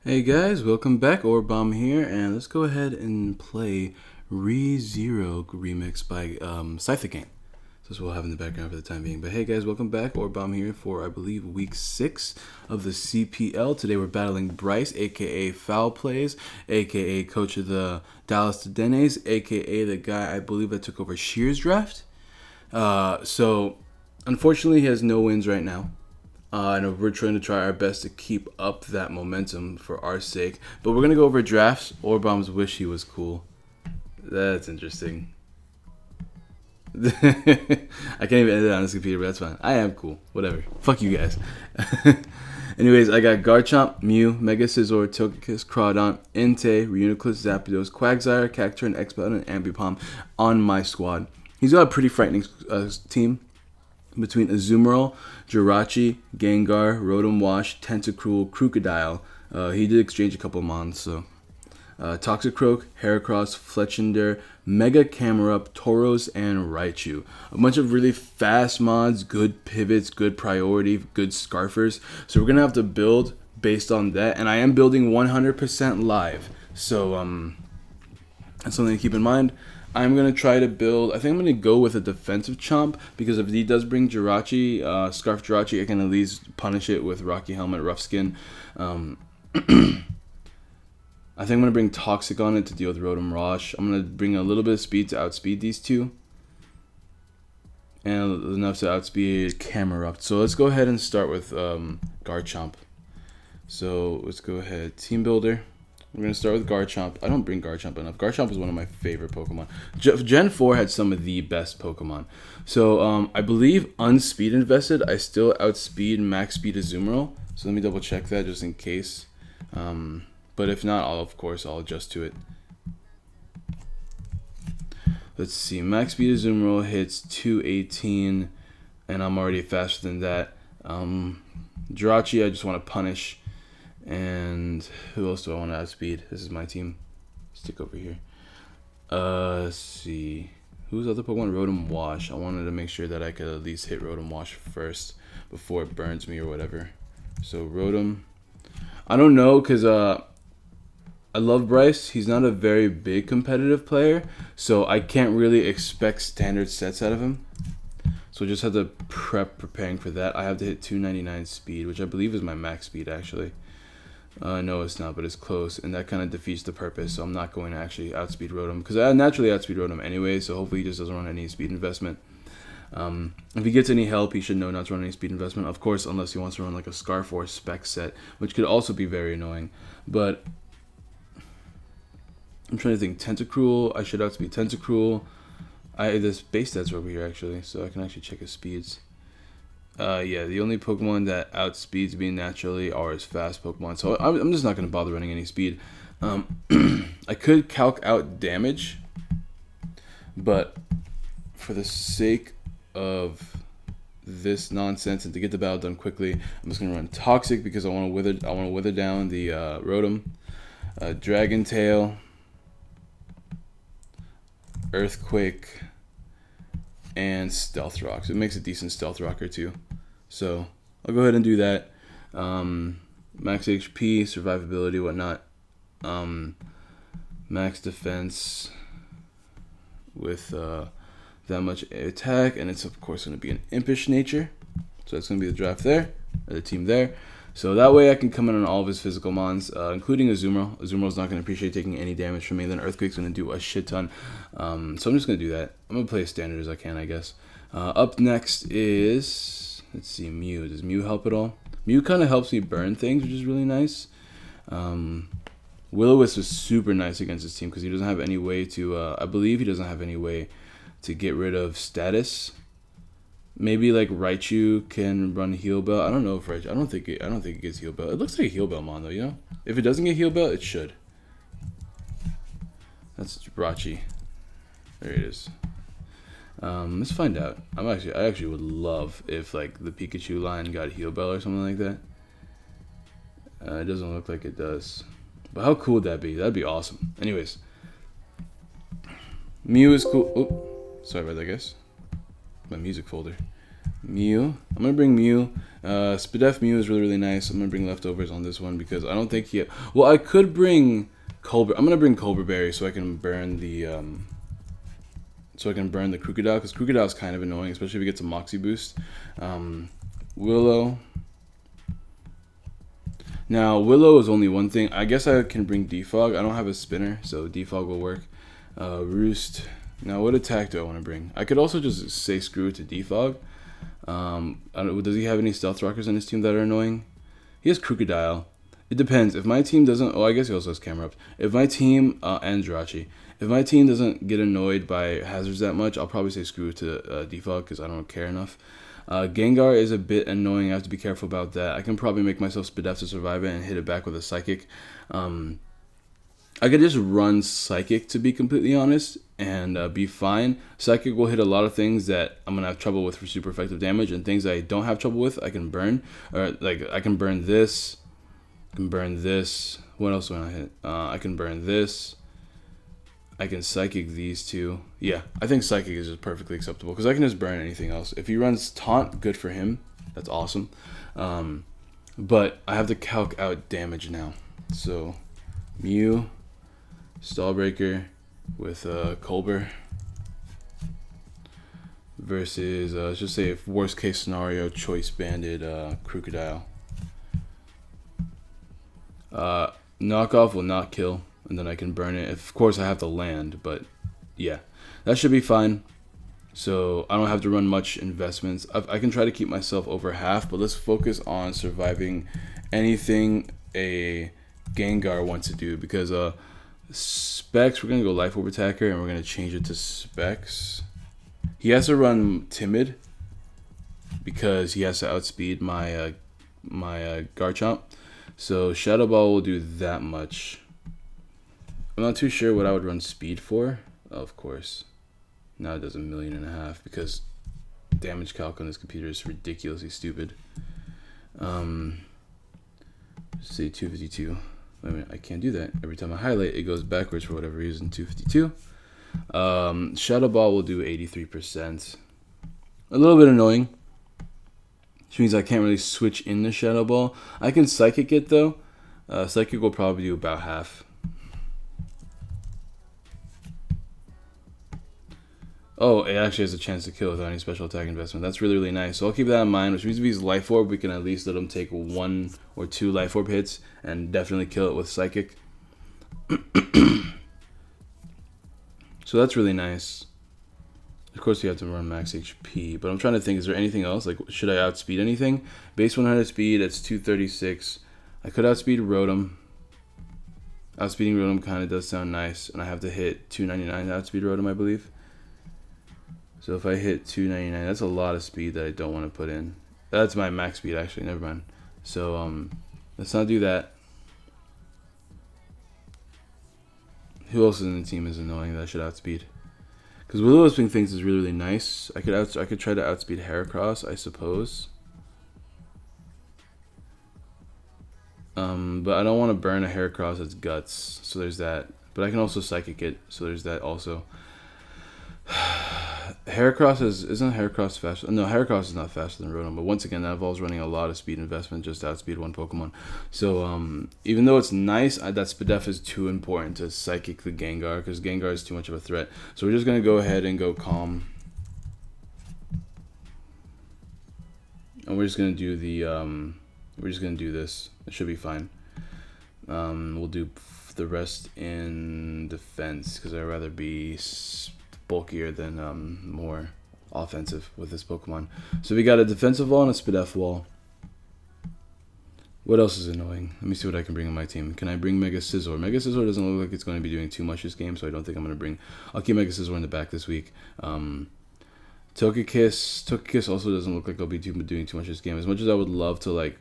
Hey guys, welcome back. Orbomb here, and let's go ahead and play ReZero remix by Cythicane. So this we'll have in the background for the time being. But hey guys, welcome back. Orbomb here for I believe week 6 of the CPL. Today we're battling Bryce, aka FoulPlayz, aka coach of the Dallas Dedennes, aka the guy I believe that took over Shear's draft. So unfortunately he has no wins right now. And we're trying to try our best to keep up that momentum for our sake. But we're going to go over drafts. Orbomb's wish he was cool. That's interesting. I can't even edit it on this computer, but that's fine. I am cool. Whatever. Fuck you guys. Anyways, I got Garchomp, Mew, Mega Scizor, Togekiss, Crawdon, Entei, Reuniclus, Zapdos, Quagsire, Cacturne, Expelliarmus, and Ambipom on my squad. He's got a pretty frightening team. Between Azumarill, Jirachi, Gengar, Rotom Wash, Tentacruel, Crocodile. He did exchange a couple of mons, so. Toxicroak, Heracross, Fletchinder, Mega Camerupt, Tauros, and Raichu. A bunch of really fast mods, good pivots, good priority, good scarfers. So we're going to have to build based on that. And I am building 100% live. So that's something to keep in mind. I'm going to try to build, I think I'm going to go with a defensive Chomp, because if he does bring Jirachi, Scarf Jirachi, I can at least punish it with Rocky Helmet, Rough Skin. I think I'm going to bring Toxic on it to deal with Rotom Rosh. I'm going to bring a little bit of speed to outspeed these two. And enough to outspeed Camerupt. So let's go ahead and start with Garchomp. So let's go ahead, Team Builder. We're going to start with Garchomp. I don't bring Garchomp enough. Garchomp is one of my favorite Pokemon. Gen 4 had some of the best Pokemon. So I believe unspeed invested, I still outspeed max speed Azumarill. So let me double check that just in case. But if not, of course, I'll adjust to it. Let's see. Max speed Azumarill hits 218, and I'm already faster than that. Jirachi, I just want to punish. And who else do I want to outspeed? This is my team. Stick over here. Let's see. Who's the other Pokemon? Rotom Wash. I wanted to make sure that I could at least hit Rotom Wash first before it burns me or whatever. So Rotom. I don't know, because I love Bryce. He's not a very big competitive player, so I can't really expect standard sets out of him. So just have to preparing for that. I have to hit 299 speed, which I believe is my max speed actually. No, it's not, but it's close, and that kind of defeats the purpose, so I'm not going to actually outspeed Rotom, because I naturally outspeed Rotom anyway, so hopefully he just doesn't run any speed investment. If he gets any help, he should know not to run any speed investment, of course, unless he wants to run like a Scarf or Spec set, which could also be very annoying. But I'm trying to think. Tentacruel, I should outspeed Tentacruel. This base stats are over here, actually, so I can actually check his speeds. Yeah, the only Pokemon that outspeeds me naturally are his fast Pokemon, so I'm just not going to bother running any speed. I could calc out damage, but for the sake of this nonsense and to get the battle done quickly, I'm just going to run Toxic because I want to wither down the Rotom, Dragon Tail, Earthquake, and Stealth Rock. So it makes a decent Stealth Rocker too. So I'll go ahead and do that. Max HP, survivability, whatnot. Max defense with that much attack, and it's of course going to be an Impish nature. So that's going to be the draft there, or the team there. So that way I can come in on all of his physical mons, including Azumarill. Azumarill not going to appreciate taking any damage from me. Then Earthquake's going to do a shit ton. So I'm just going to do that. I'm going to play as standard as I can, I guess. Up next is, let's see, Mew. Does Mew help at all? Mew kind of helps me burn things, which is really nice. Will-O-Wisp is super nice against his team because he doesn't have any way to, I believe he doesn't have any way to get rid of status. Maybe like Raichu can run Heal Bell. I don't know if Raichu. I don't think it gets Heal Bell. It looks like a Heal Bell mon though, you know. If it doesn't get Heal Bell, it should. That's Jirachi. There it is. Let's find out. I actually would love if like the Pikachu line got Heal Bell or something like that. It doesn't look like it does. But how cool would that be? That'd be awesome. Anyways, Mew is cool. Oh, sorry about that, guys. My music folder. Mew. I'm gonna bring Mew. Spadef Mew is really nice. I'm gonna bring leftovers on this one because I don't think he. Well, I could bring Colbert. I'm gonna bring Colbert Berry so I can burn the Crocodile, because Crocodile is kind of annoying, especially if he gets a Moxie boost. Willow. Now Willow is only one thing. I guess I can bring Defog. I don't have a spinner, so Defog will work. Roost. Now what attack do I want to bring? I could also just say screw it to Defog. I don't, does he have any Stealth Rockers on his team that are annoying? He has Crocodile. It depends. If my team doesn't... Oh, I guess he also has Camera Up. If my team... and Jirachi. If my team doesn't get annoyed by hazards that much, I'll probably say screw it to Defog because I don't care enough. Gengar is a bit annoying. I have to be careful about that. I can probably make myself Spadef to survive it and hit it back with a Psychic. I could just run Psychic, to be completely honest, and be fine. Psychic will hit a lot of things that I'm going to have trouble with for super effective damage, and things I don't have trouble with, I can burn. Or, like, I can burn this. I can burn this. What else do I hit? I can burn this. I can Psychic these two. Yeah, I think Psychic is just perfectly acceptable because I can just burn anything else. If he runs Taunt, good for him. That's awesome. But I have to calc out damage now. So, Mew, Stallbreaker with Colbert versus, let's just say, if worst case scenario, Choice Banded Crocodile. Knockoff will not kill. And then I can burn it. Of course, I have to land, but yeah, that should be fine. So I don't have to run much investments. I can try to keep myself over half, but let's focus on surviving anything a Gengar wants to do. Because Specs, we're going to go Life Orb Attacker, and we're going to change it to Specs. He has to run Timid because he has to outspeed my Garchomp. So Shadow Ball will do that much. I'm not too sure what I would run speed for. Oh, of course. Now it does 1.5 million because damage calc on this computer is ridiculously stupid. Say 252. Wait a minute, I can't do that. Every time I highlight, it goes backwards for whatever reason. 252. Shadow Ball will do 83%. A little bit annoying. Which means I can't really switch in the Shadow Ball. I can Psychic it though. Psychic will probably do about half. Oh, it actually has a chance to kill without any special attack investment. That's really, really nice. So I'll keep that in mind, which means if he's Life Orb, we can at least let him take 1 or 2 Life Orb hits and definitely kill it with Psychic. So that's really nice. Of course, you have to run max HP, but I'm trying to think, is there anything else? Like, should I outspeed anything? Base 100 speed, it's 236. I could outspeed Rotom. Outspeeding Rotom kind of does sound nice, and I have to hit 299 to outspeed Rotom, I believe. So if I hit 299, that's a lot of speed that I don't want to put in. That's my max speed, actually. Never mind. So let's not do that. Who else in the team is annoying that I should outspeed? Because Willow Wing thinks is really, really nice. I could try to outspeed Heracross, I suppose. But I don't want to burn a Heracross that's Guts, so there's that. But I can also Psychic it, so there's that also. Heracross isn't Heracross faster? No, Heracross is not faster than Rotom, but once again, that involves running a lot of speed investment just to outspeed one Pokemon. So, even though it's nice, that Spadef is too important to Psychic the Gengar, because Gengar is too much of a threat. So we're just going to go ahead and go Calm. And we're just going to do the, we're just going to do this. It should be fine. We'll do the rest in defense, because I'd rather be bulkier than more offensive with this Pokemon. So we got a defensive wall and a Spadef wall. What else is annoying? Let me see what I can bring on my team. Can I bring Mega Scizor? Mega Scizor doesn't look like it's going to be doing too much this game, so I don't think I'm going to bring... I'll keep Mega Scizor in the back this week. Togekiss also doesn't look like I'll be doing too much this game. As much as I would love to, like,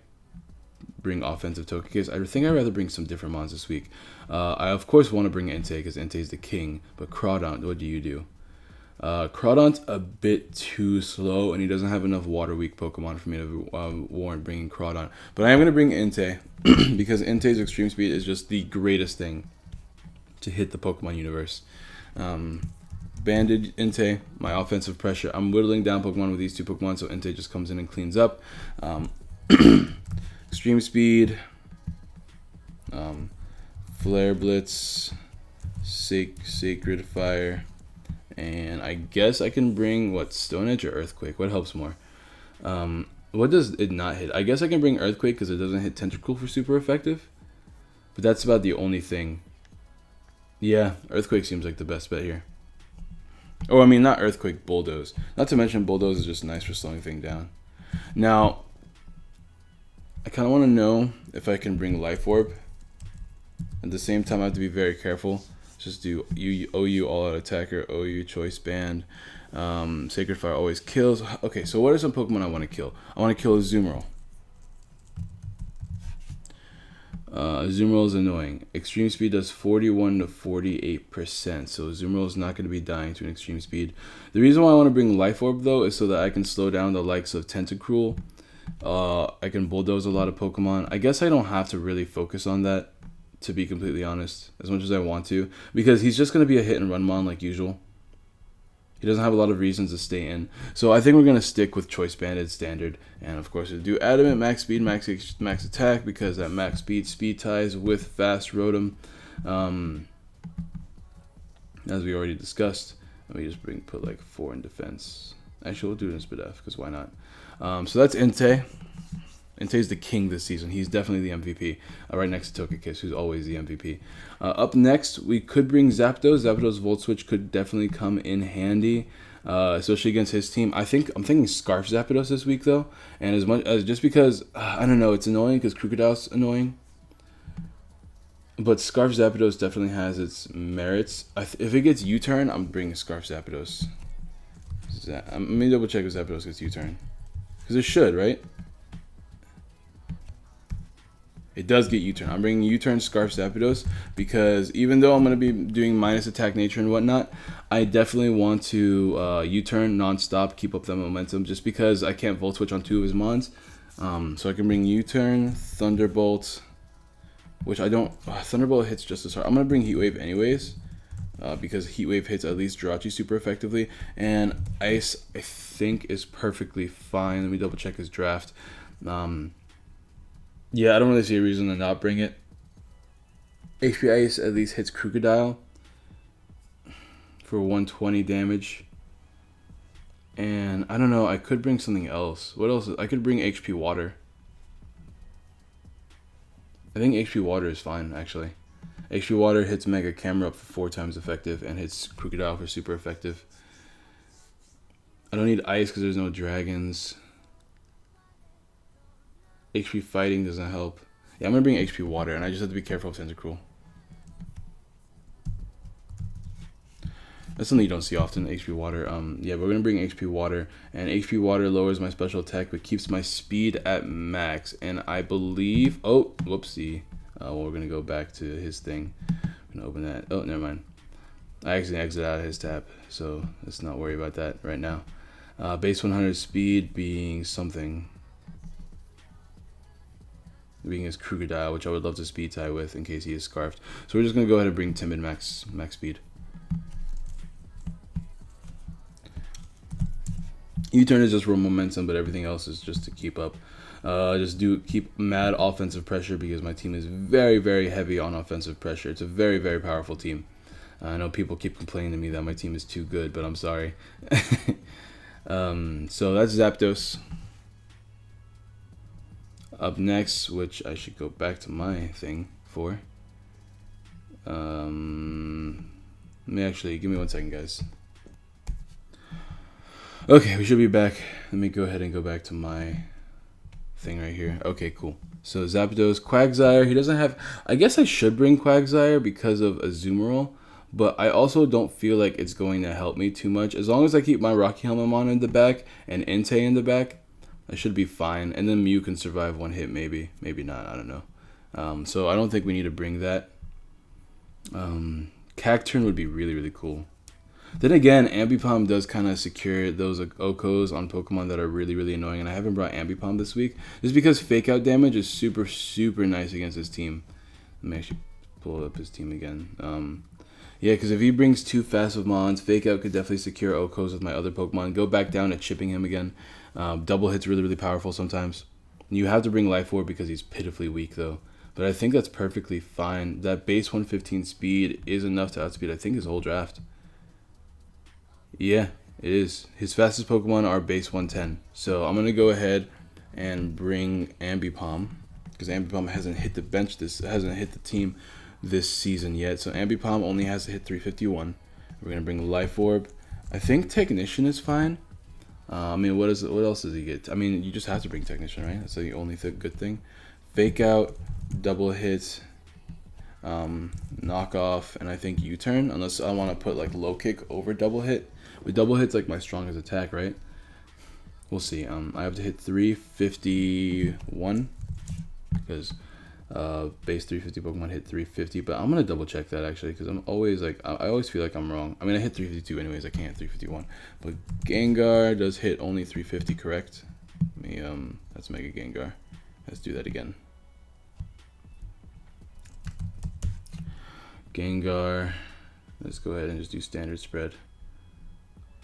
bring offensive Togekiss, I think I'd rather bring some different mons this week. I, of course, want to bring Entei, because Entei is the king. But Crawdaunt, what do you do? Crawdaunt's a bit too slow, and he doesn't have enough water-weak Pokemon for me to warrant bringing Crawdaunt. But I am going to bring Entei, because Entei's extreme speed is just the greatest thing to hit the Pokemon universe. Banded, Entei, my offensive pressure. I'm whittling down Pokemon with these two Pokemon, so Entei just comes in and cleans up. Extreme Speed, Flare Blitz, Sacred Fire, and I guess I can bring, what, Stone Edge or Earthquake? What helps more? What does it not hit? I guess I can bring Earthquake because it doesn't hit Tentacool for super effective. But that's about the only thing. Yeah, Earthquake seems like the best bet here. Oh, I mean, not Earthquake, Bulldoze. Not to mention Bulldoze is just nice for slowing things down. Now, I kind of want to know if I can bring Life Orb. At the same time, I have to be very careful. Just do OU All Out Attacker, OU Choice Band. Sacred Fire always kills. Okay, so what are some Pokemon I want to kill? I want to kill Azumarill. Azumarill is annoying. Extreme Speed does 41 to 48%, so Azumarill is not going to be dying to an Extreme Speed. The reason why I want to bring Life Orb, though, is so that I can slow down the likes of Tentacruel. I can Bulldoze a lot of Pokemon. I guess I don't have to really focus on that, to be completely honest, as much as I want to, because he's just going to be a hit and run mon like usual. He doesn't have a lot of reasons to stay in. So I think we're going to stick with Choice Banded standard. And of course, we'll do Adamant, Max Speed, Max Attack, because that Max Speed ties with Fast Rotom. As we already discussed. Let me just put like 4 in defense. Actually, we'll do it in Spadef, because why not? So that's Entei. Entei's the king this season. He's definitely the MVP. Right next to Togekiss, who's always the MVP. Up next, we could bring Zapdos. Zapdos Volt Switch could definitely come in handy, especially against his team. I'm thinking Scarf Zapdos this week though, and as much as just because I don't know, it's annoying because Crocodile's annoying. But Scarf Zapdos definitely has its merits. If it gets U-turn, I'm bringing Scarf Zapdos. Let me double check if Zapdos gets U-turn, because it should, right? It does get U-turn. I'm bringing U-turn Scarf Zapdos because even though I'm going to be doing minus attack nature and whatnot, I definitely want to U-turn non-stop, keep up that momentum, just because I can't Volt Switch on 2 of his mons. So I can bring U-turn, Thunderbolt, which I don't... Thunderbolt hits just as hard. I'm going to bring Heat Wave anyways, because Heat Wave hits at least Jirachi super effectively, and Ice, I think, is perfectly fine. Let me double check his draft. Yeah, I don't really see a reason to not bring it. HP Ice at least hits Crocodile for 120 damage. And I don't know, I could bring something else. What else? I could bring HP Water. I think HP Water is fine, actually. HP Water hits Mega Camera up for 4 times effective and hits Crocodile for super effective. I don't need Ice because there's no dragons. HP Fighting doesn't help. Yeah, I'm going to bring HP Water, and I just have to be careful of Tentacruel. That's something you don't see often, HP Water. Yeah, but we're going to bring HP Water, and HP Water lowers my special attack, but keeps my speed at max. And I believe... Oh, whoopsie. Well, we're going to go back to his thing. I'm going to open that. Oh, never mind. I accidentally exited out of his tab, so let's not worry about that right now. Base 100 speed being something... being his Crocodile, which I would love to speed tie with in case he is scarfed. So we're just going to go ahead and bring Timid max speed. U-turn is just for momentum, but everything else is just to keep up. Keep mad offensive pressure because my team is very, very heavy on offensive pressure. It's a very, very powerful team. I know people keep complaining to me that my team is too good, but I'm sorry. So that's Zapdos. Up next, which I should go back to my thing for. Let me actually, give me 1 second, guys. Okay, we should be back. Let me go ahead and go back to my thing right here. Okay, cool. So Zapdos, Quagsire, he doesn't have... I guess I should bring Quagsire because of Azumarill, but I also don't feel like it's going to help me too much. As long as I keep my Rocky Helmamon in the back and Entei in the back, I should be fine. And then Mew can survive 1 hit, maybe. Maybe not, I don't know. So I don't think we need to bring that. Cacturn would be really, really cool. Then again, Ambipom does kind of secure those Okos on Pokemon that are really, really annoying. And I haven't brought Ambipom this week. Just because Fake Out damage is super, super nice against his team. Let me actually pull up his team again. Yeah, because if he brings 2 fast with Mons, Fake Out could definitely secure Okos with my other Pokemon. Go back down to chipping him again. Double hit's really, really powerful sometimes. You have to bring Life Orb because he's pitifully weak, though. But I think that's perfectly fine. That base 115 speed is enough to outspeed, I think, his whole draft. Yeah, it is. His fastest Pokemon are base 110. So I'm going to go ahead and bring Ambipom. Because Ambipom hasn't hit the bench, hasn't hit the team this season yet. So Ambipom only has to hit 351. We're going to bring Life Orb. I think Technician is fine. I mean, what else does he get? I mean, you just have to bring Technician, right? That's the only good thing. Fake Out, double hit, knock off, and I think U-turn, unless I want to put like low kick over double hit. With double hit's like my strongest attack, right? We'll see. I have to hit 351 because base 350 Pokemon hit 350, but I'm gonna double check that actually because I'm always like I always feel like I'm wrong. I mean, I hit 352 anyways. I can't hit 351, but Gengar does hit only 350, correct? Let me that's Mega Gengar. Let's do that again. Gengar. Let's go ahead and just do standard spread.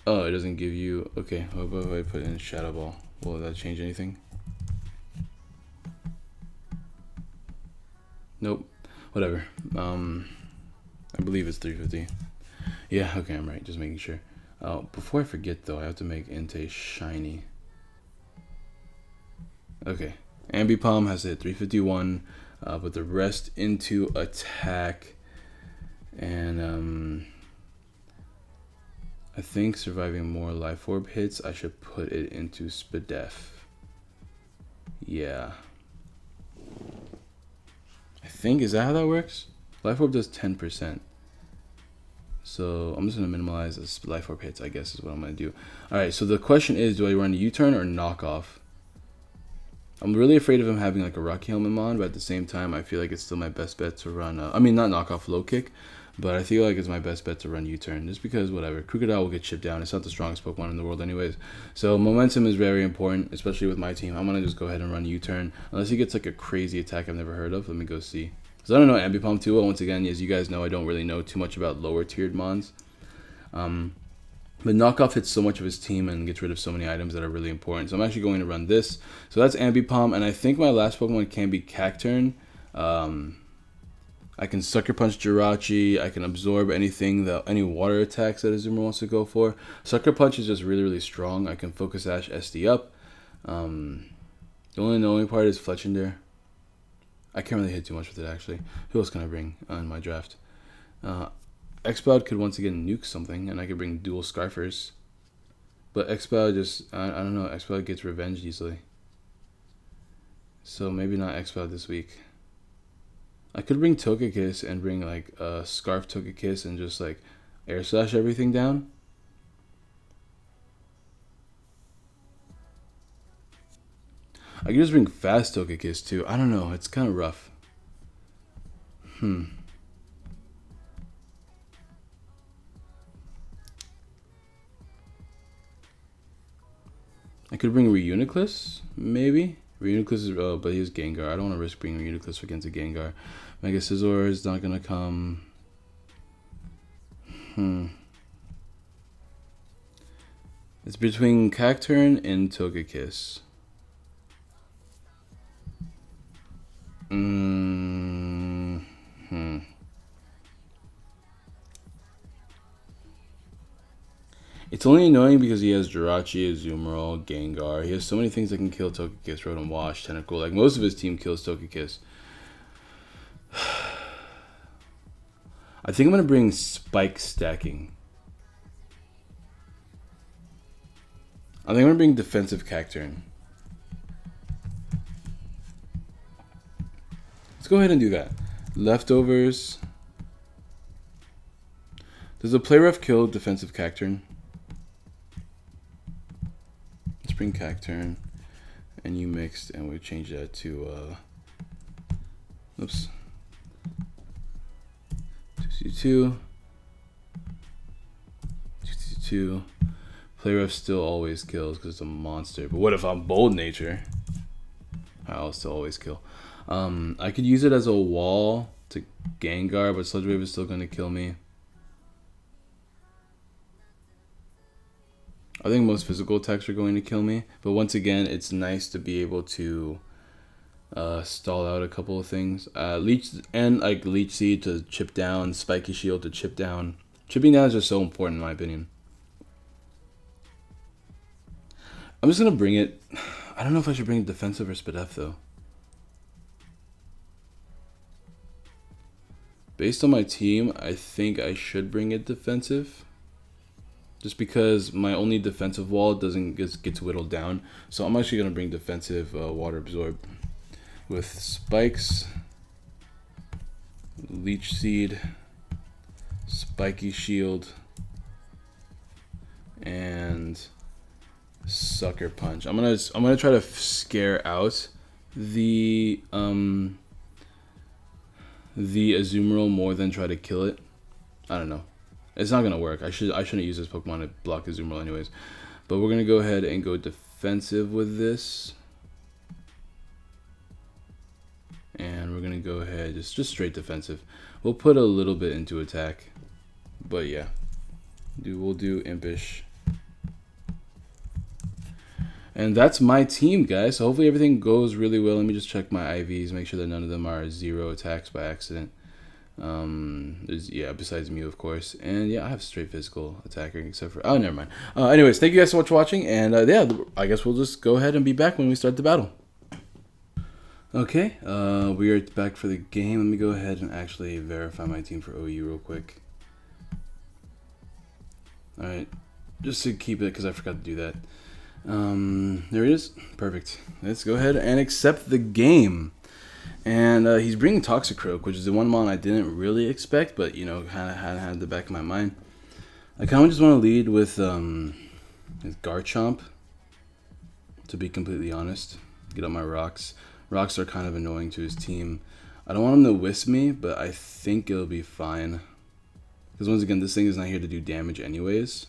Oh, it doesn't give you. Okay, what if I put in Shadow Ball? Will that change anything? Nope. Whatever. I believe it's 350. Yeah, okay, I'm right. Just making sure. Before I forget though, I have to make Entei shiny. Okay. Ambipom has to hit 351, but the rest into attack. And I think surviving more Life Orb hits, I should put it into Spadef. Yeah. I think, is that how that works? Life Orb does 10%. So I'm just going to minimize this Life Orb hits, I guess is what I'm going to do. Alright, so the question is, do I run a U-turn or knock off? I'm really afraid of him having like a Rocky Helmet Mon, but at the same time, I feel like it's still my best bet to run, I mean, not knock off, low kick, but I feel like it's my best bet to run U-turn, just because, whatever, Crocodile will get chipped down. It's not the strongest Pokemon in the world anyways. So momentum is very important, especially with my team. I'm going to just go ahead and run U-turn, unless he gets like a crazy attack I've never heard of. Let me go see. So I don't know Ambipom too well. Once again, as you guys know, I don't really know too much about lower tiered Mons. But knockoff hits so much of his team and gets rid of so many items that are really important. So I'm actually going to run this. So that's Ambipom, and I think my last Pokemon can be Cacturn. I can Sucker Punch Jirachi. I can absorb any water attacks that Azumarill wants to go for. Sucker Punch is just really, really strong. I can Focus Sash SD up. The only annoying part is Fletchinder. I can't really hit too much with it actually. Who else can I bring in my draft? Exploud could once again nuke something, and I could bring dual Scarfers. But Exploud just, I don't know, Exploud gets revenged easily. So maybe not Exploud this week. I could bring Togekiss and bring like a Scarf Togekiss and just like Air Slash everything down. I could just bring Fast Togekiss too. I don't know, it's kind of rough. I could bring Reuniclus, maybe. Reuniclus is, but he's Gengar. I don't want to risk bringing Reuniclus against a Gengar. Mega Scizor is not going to come. It's between Cacturn and Togekiss. It's only annoying because he has Jirachi, Azumarill, Gengar. He has so many things that can kill Togekiss. Rotom Wash, Tentacle. Like, most of his team kills Togekiss. I think I'm going to bring Spike Stacking. I think I'm going to bring Defensive Cacturn. Let's go ahead and do that. Leftovers. Does a play rough kill Defensive Cacturn? Let's bring Cacturn. And you mixed, and we change that to, oops. 2C2. 2C2. Play rough still always kills because it's a monster. But what if I'm Bold Nature? I'll still always kill. I could use it as a wall to Gengar, but Sludge Wave is still going to kill me. I think most physical attacks are going to kill me, but once again, it's nice to be able to stall out a couple of things. Leech Seed to chip down, Spiky Shield to chip down. Chipping down is just so important in my opinion. I'm just gonna bring it. I don't know if I should bring it defensive or Spadef though. Based on my team, I think I should bring it defensive. Just because my only defensive wall doesn't get whittled down. So I'm actually going to bring defensive Water Absorb. With Spikes, Leech Seed, Spiky Shield, and Sucker Punch. I'm gonna try to scare out the Azumarill more than try to kill it. I don't know. It's not gonna work. I shouldn't use this Pokemon to block Azumarill anyways. But we're gonna go ahead and go defensive with this. And we're gonna go ahead just straight defensive. We'll put a little bit into attack. But yeah. We'll do Impish. And that's my team, guys. So hopefully everything goes really well. Let me just check my IVs, make sure that none of them are 0 attacks by accident. Yeah, besides Mew, of course. And yeah, I have straight physical attacker except for... Oh, never mind. Anyways, thank you guys so much for watching. And yeah, I guess we'll just go ahead and be back when we start the battle. Okay, we are back for the game. Let me go ahead and actually verify my team for OU real quick. Alright, just to keep it because I forgot to do that. There it is. Perfect. Let's go ahead and accept the game. And he's bringing Toxicroak, which is the one mon I didn't really expect, but you know, kind of had in the back of my mind. I kind of just want to lead with Garchomp, to be completely honest. Get up my rocks. Rocks are kind of annoying to his team. I don't want him to wisp me, but I think it'll be fine. Because once again, this thing is not here to do damage anyways.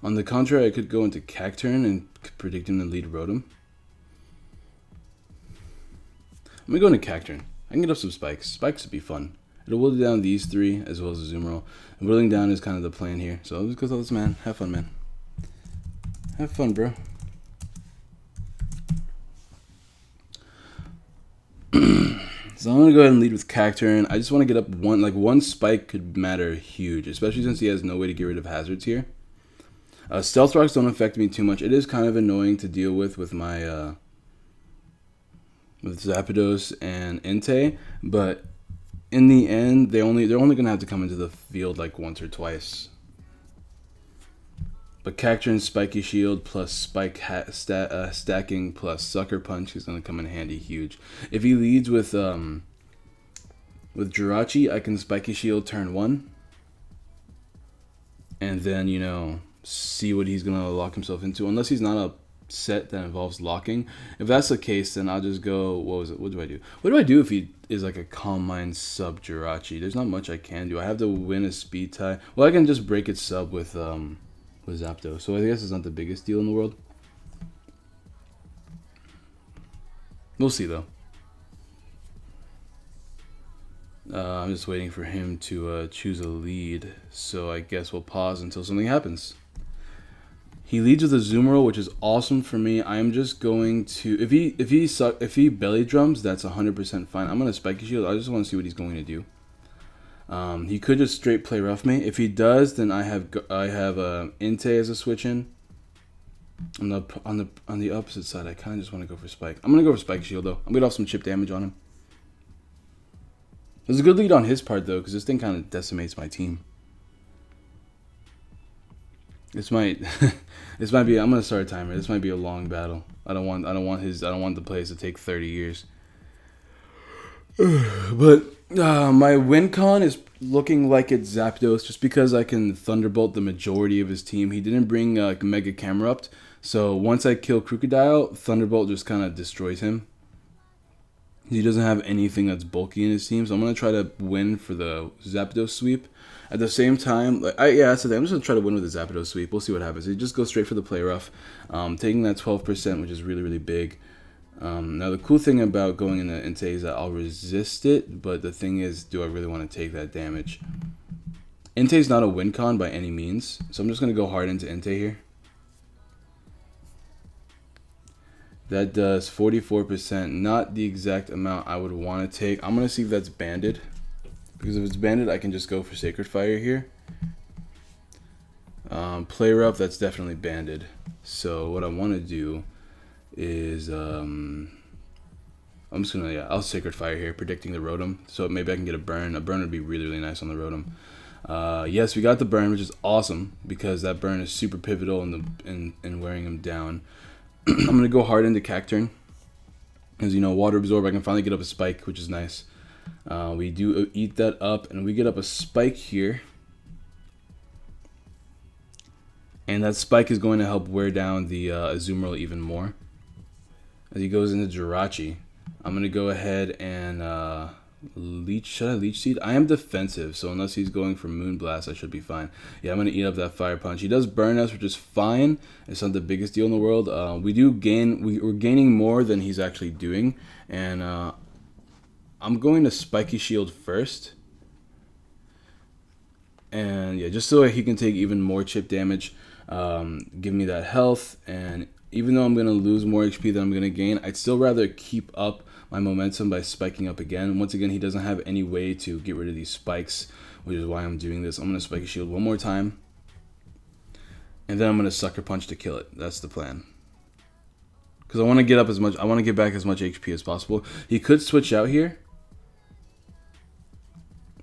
On the contrary, I could go into Cacturn and predict him to lead Rotom. I'm going to go into Cacturn. I can get up some Spikes. Spikes would be fun. It'll whittle down these three as well as Azumarill. And whittling down is kind of the plan here. So let's go with this, man. Have fun, man. Have fun, bro. So I'm going to go ahead and lead with Cacturn. I just want to get up one Spike could matter huge, especially since he has no way to get rid of hazards here. Stealth Rocks don't affect me too much. It is kind of annoying to deal with my with Zapdos and Entei, but in the end, they're only gonna have to come into the field like once or twice. But Cacturn, Spiky Shield plus Spike stacking plus Sucker Punch is gonna come in handy huge. If he leads with Jirachi, I can Spiky Shield turn 1, and then you know see what he's gonna lock himself into. Unless he's not a set that involves locking. If that's the case, then I'll just go. What was it? What do I do? What do I do if he is like a Calm Mind sub Jirachi? There's not much I can do. I have to win a speed tie. Well, I can just break its sub with Zapdos. So I guess it's not the biggest deal in the world. We'll see though. I'm just waiting for him to choose a lead. So I guess we'll pause until something happens. He leads with a Azumarill, which is awesome for me. I'm just going to if he belly drums, that's 100% fine. I'm gonna Spiky Shield. I just want to see what he's going to do. He could just straight play rough me. If he does, then I have Entei as a switch in. On the opposite side, I kind of just want to go for Spike. I'm gonna go for Spike Shield though. I'm gonna get off some chip damage on him. There's a good lead on his part though, because this thing kind of decimates my team. This might be. I'm gonna start a timer. This might be a long battle. I don't want the plays to take 30 years. But my win con is looking like it's Zapdos, just because I can Thunderbolt the majority of his team. He didn't bring Mega Camerupt, so once I kill Crocodile, Thunderbolt just kind of destroys him. He doesn't have anything that's bulky in his team, so I'm gonna try to win for the Zapdos sweep. At the same time, yeah, that's the thing. I'm just gonna try to win with the Zapdos sweep. We'll see what happens. He just goes straight for the play rough, taking that 12%, which is really, really big. Now the cool thing about going into Entei is that I'll resist it, but the thing is, do I really want to take that damage? Entei's not a win con by any means, so I'm just gonna go hard into Entei here. That does 44%. Not the exact amount I would want to take. I'm going to see if that's banded. Because if it's banded, I can just go for Sacred Fire here. Play rough, that's definitely banded. So what I want to do is I'm just gonna I'll Sacred Fire here, predicting the Rotom. So maybe I can get a burn. A burn would be really, really nice on the Rotom. Yes, we got the burn, which is awesome because that burn is super pivotal in wearing him down. I'm gonna go hard into Cacturne, as you know, Water Absorb. I can finally get up a Spike, which is nice. We do eat that up, and we get up a Spike here. And that Spike is going to help wear down the Azumarill even more. As he goes into Jirachi, I'm going to go ahead and Leech. Should I Leech Seed? I am defensive, so unless he's going for Moonblast, I should be fine. Yeah, I'm going to eat up that Fire Punch. He does burn us, which is fine. It's not the biggest deal in the world. We do gain. We're gaining more than he's actually doing. And I'm going to Spiky Shield first. And yeah, just so he can take even more chip damage. Give me that health, and even though I'm going to lose more HP than I'm going to gain, I'd still rather keep up my momentum by spiking up again. Once again, he doesn't have any way to get rid of these spikes, which is why I'm doing this. I'm going to Spiky Shield one more time, and then I'm going to Sucker Punch to kill it. That's the plan. Because I want to get up as much, I want to get back as much HP as possible. He could switch out here,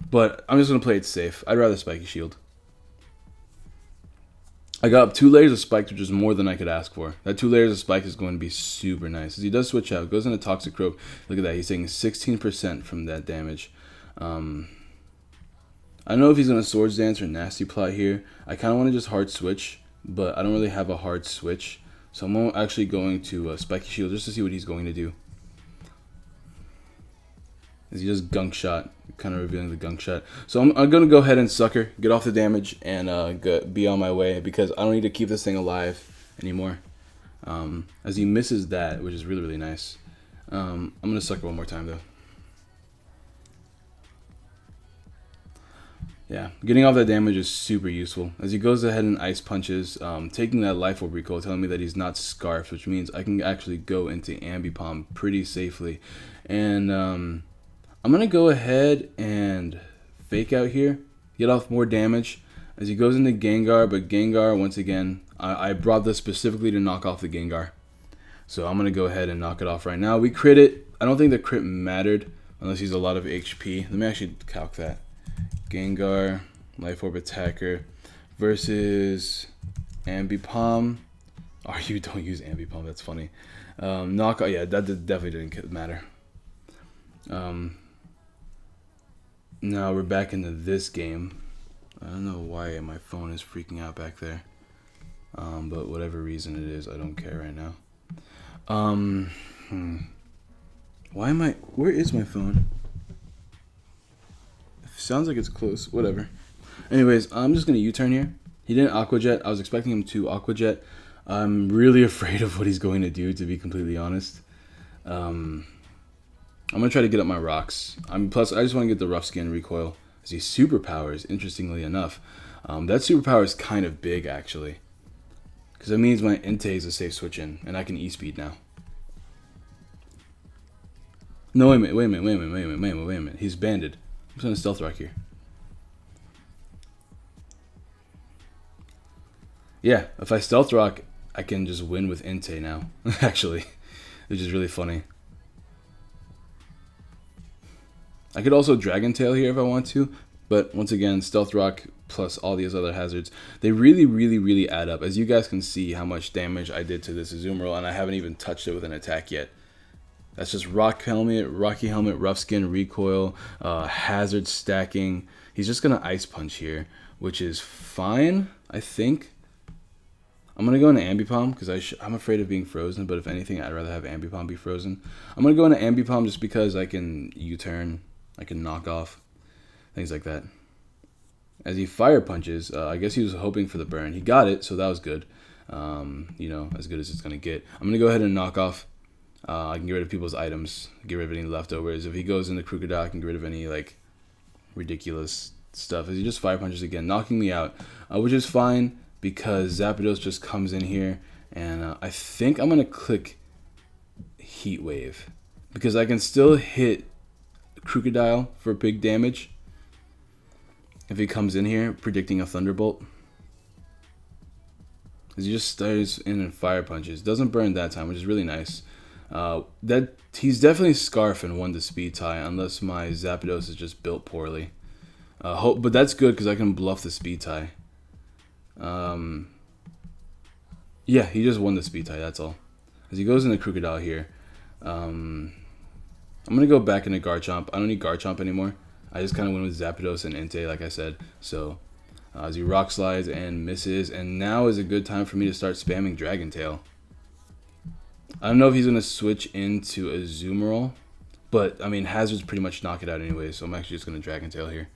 but I'm just going to play it safe. I'd rather Spiky Shield. I got up 2 layers of Spike, which is more than I could ask for. That 2 layers of Spike is going to be super nice. As he does switch out, goes into Toxicroak. Look at that. He's taking 16% from that damage. I don't know if he's going to Swords Dance or Nasty Plot here. I kind of want to just hard switch, but I don't really have a hard switch. So I'm actually going to Spiky Shield just to see what he's going to do. As he does Gunk Shot, kind of revealing the Gunk Shot. So I'm going to go ahead and Sucker, get off the damage, and be on my way because I don't need to keep this thing alive anymore. As he misses that, which is really, really nice. I'm going to Sucker one more time, though. Yeah, getting off that damage is super useful. As he goes ahead and Ice Punches, taking that Life Orb recoil, telling me that he's not Scarfed, which means I can actually go into Ambipom pretty safely. And I'm going to go ahead and Fake Out here, get off more damage as he goes into Gengar, but Gengar, once again, I brought this specifically to knock off the Gengar. So I'm going to go ahead and knock it off right now. We crit it. I don't think the crit mattered unless he's a lot of HP. Let me actually calc that. Gengar, Life Orb Attacker versus Ambipom. Oh, you don't use Ambipom, that's funny. Knock out, yeah, that definitely didn't matter. Now we're back into this game. I don't know why my phone is freaking out back there. But whatever reason it is, I don't care right now. Why am I... Where is my phone? Sounds like it's close. Whatever. Anyways, I'm just going to U-turn here. He didn't Aqua Jet. I was expecting him to Aqua Jet. I'm really afraid of what he's going to do, to be completely honest. I'm going to try to get up my rocks. Plus, I just want to get the Rough Skin recoil. As he superpowers, interestingly enough. That superpower is kind of big, actually. Because that means my Entei is a safe switch in, and I can E-speed now. No, wait a minute. He's banded. I'm just going to Stealth Rock here. Yeah, if I Stealth Rock, I can just win with Entei now, actually. Which is really funny. I could also Dragon Tail here if I want to, but once again, Stealth Rock plus all these other hazards, they really add up. As you guys can see how much damage I did to this Azumarill, and I haven't even touched it with an attack yet. That's just Rocky Helmet, Rough Skin, Recoil, Hazard stacking. He's just going to Ice Punch here, which is fine, I think. I'm going to go into Ambipom because I'm afraid of being frozen, but if anything, I'd rather have Ambipom be frozen. I'm going to go into Ambipom just because I can U-turn, I can knock off, things like that. As he Fire Punches, I guess he was hoping for the burn. He got it, so that was good. You know, as good as it's going to get. I'm going to go ahead and knock off. I can get rid of people's items, get rid of any leftovers. If he goes into Crocodile, I can get rid of any, like, ridiculous stuff. As he just Fire Punches again, knocking me out, which is fine because Zapdos just comes in here, and I think I'm going to click Heat Wave, because I can still hit Crocodile for big damage if he comes in here predicting a Thunderbolt. Because he just starts in and fire punches. Doesn't burn that time, which is really nice. That he's definitely Scarf and 1 to speed tie, unless my Zapdos is just built poorly. But that's good because I can bluff the speed tie. Yeah, he just won the speed tie, that's all. As he goes into Crocodile here. I'm going to go back into Garchomp. I don't need Garchomp anymore. I just kind of went with Zapdos and Entei, like I said. So, as he Rock Slides and misses. And now is a good time for me to start spamming Dragon Tail. I don't know if he's going to switch into a Azumarill. But, I mean, Hazards pretty much knock it out anyway. So, I'm actually just going to Dragon Tail here.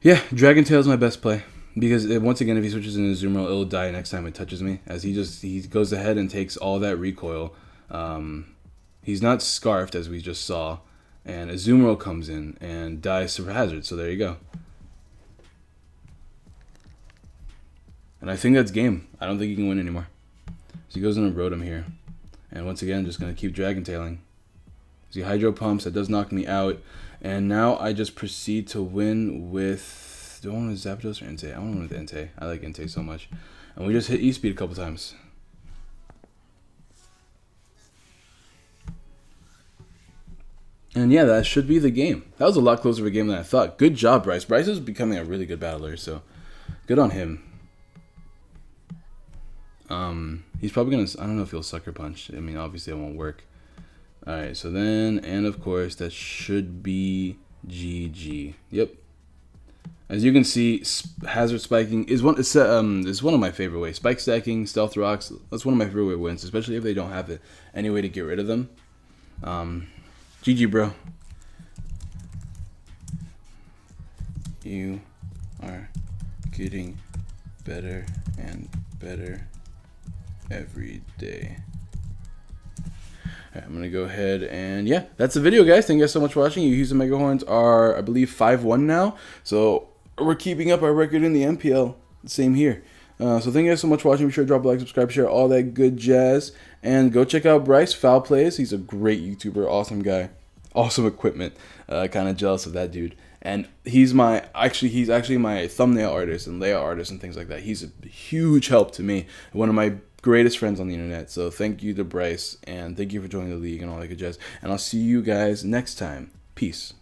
Yeah, Dragon Tail is my best play. Because once again, if he switches into Azumarill, it'll die next time it touches me. As he goes ahead and takes all that recoil. He's not Scarfed, as we just saw. And Azumarill comes in and dies to Hazard. So there you go. And I think that's game. I don't think he can win anymore. So he goes into Rotom here. And once again, just going to keep Dragon Tailing. So he Hydro Pumps. That does knock me out. And now I just proceed to win with... Do I want with Zapdos or Entei? I want with Entei. I like Entei so much. And we just hit E-Speed a couple times. And yeah, that should be the game. That was a lot closer of a game than I thought. Good job, Bryce. Bryce is becoming a really good battler, so good on him. He's probably going to... I don't know if he'll Sucker Punch. I mean, obviously it won't work. Alright, so then... And of course, that should be GG. Yep. As you can see, Hazard Spiking is one of my favorite ways. Spike Stacking, Stealth Rocks, that's one of my favorite way wins, especially if they don't have any way to get rid of them. GG, bro. You are getting better and better every day. I'm going to go ahead and, yeah, that's the video, guys. Thank you guys so much for watching. You Houston Megahorns are, I believe, 5-1 now. So we're keeping up our record in the MPL. Same here. So thank you guys so much for watching. Be sure to drop a like, subscribe, share, all that good jazz. And go check out Bryce, FoulPlayz. He's a great YouTuber, awesome guy. Awesome equipment. Kind of jealous of that dude. And he's actually my thumbnail artist and layout artist and things like that. He's a huge help to me. One of my greatest friends on the internet. So thank you to Bryce, and thank you for joining the league and all that good jazz. And I'll see you guys next time. Peace.